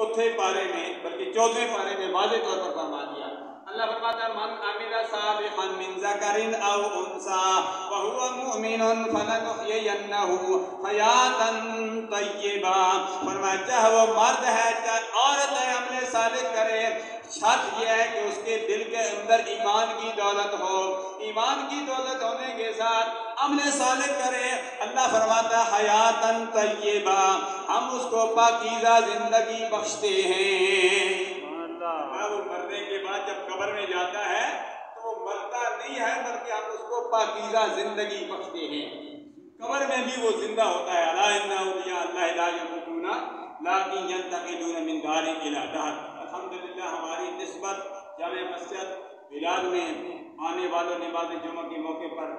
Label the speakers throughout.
Speaker 1: چوتھے پارے میں بلکہ 14ویں پارے میں واضح طور پر فرما دیا۔ اللہ فرماتا ہے من عمل صالحا من ذکر او انثی وهو مؤمن فلنحیینہ حیاتا طیبہ، فرمایا چاہے وہ مرد ہے چاہے عورت ہے عمل صالح کرے، شرط یہ ہے کہ اس کے دل کے اندر ایمان کی دولت ہو، ایمان کی دولت ہونے کے ساتھ عمل صالح کرے، اللہ فرماتا ہے حیاتاً طیبہ، ہم اس کو پاکیزہ زندگی بخشتے ہیں۔ وہ مرنے کے بعد جب قبر میں جاتا ہے تو وہ مرتا نہیں ہے بلکہ ہم اس کو پاکیزہ زندگی بخشتے ہیں، قبر میں بھی وہ زندہ ہوتا ہے۔ الا ان اولیاء اللہ لا یموتون لیکن ینتقلون من دار الی دار۔ الحمدللہ ہماری نسبت جامع مسجد بلال میں آنے والوں نماز جمعہ کے موقع پر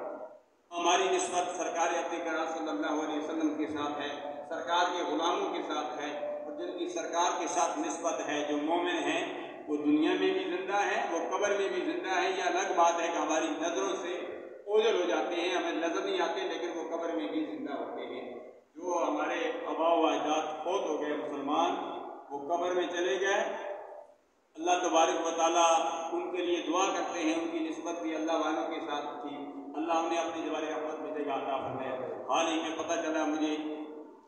Speaker 1: ہماری نسبت سرکار اقتدار صلی اللہ علیہ وسلم کے ساتھ ہے، سرکار کے غلاموں کے ساتھ ہے، اور جن کی سرکار کے ساتھ نسبت ہے، جو مومن ہیں وہ دنیا میں بھی زندہ ہے، وہ قبر میں بھی زندہ ہے۔ یہ الگ بات ہے کہ ہماری نظروں سے اوجھل ہو جاتے ہیں، ہمیں نظر نہیں آتے، لیکن وہ قبر میں بھی زندہ ہوتے ہیں۔ جو ہمارے آباء و اجداد فوت ہو گئے مسلمان، وہ قبر میں چلے گئے، اللہ تبارک و تعالیٰ ان کے لیے دعا کرتے ہیں، ان کی نسبت بھی اللہ والوں کے ساتھ تھی، اللہ انہیں اپنی جبار رحمت میں جگہ عطا فرمائے۔ حال ہی میں پتہ چلا مجھے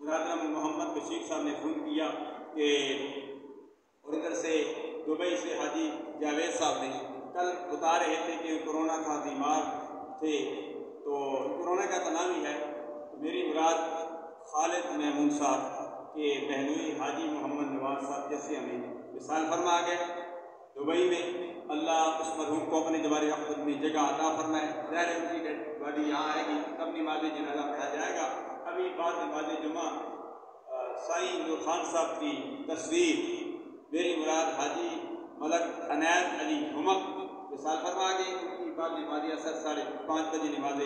Speaker 1: برادر محمد بشیر صاحب نے فون کیا کہ اور ادھر سے دبئی سے حاجی جاوید صاحب نے کل بتا رہے تھے کہ کرونا کا بیمار تھے، تو کرونا کا تناوی ہے، میری مراد خالد محمود صاحب کے بہنوئی حاجی محمد نواز صاحب جیسے ہمیں مثال فرما گئے دبئی میں، اللہ اس مرحوم کو اپنے جبار رحمت میں جگہ عطا فرمائے۔ ظاہر ہے ان کی ڈیڈ باڈی یہاں آئے گی، تب نماز جنازہ پڑھا جائے گا۔ ابھی بعد نماز جمعہ سائیں نور خان صاحب کی تصویر میری مراد حاجی ملک عنایت علی گھمک مثال فرما گئی، ان کی بعد نماز اثر 5:30 بجے نماز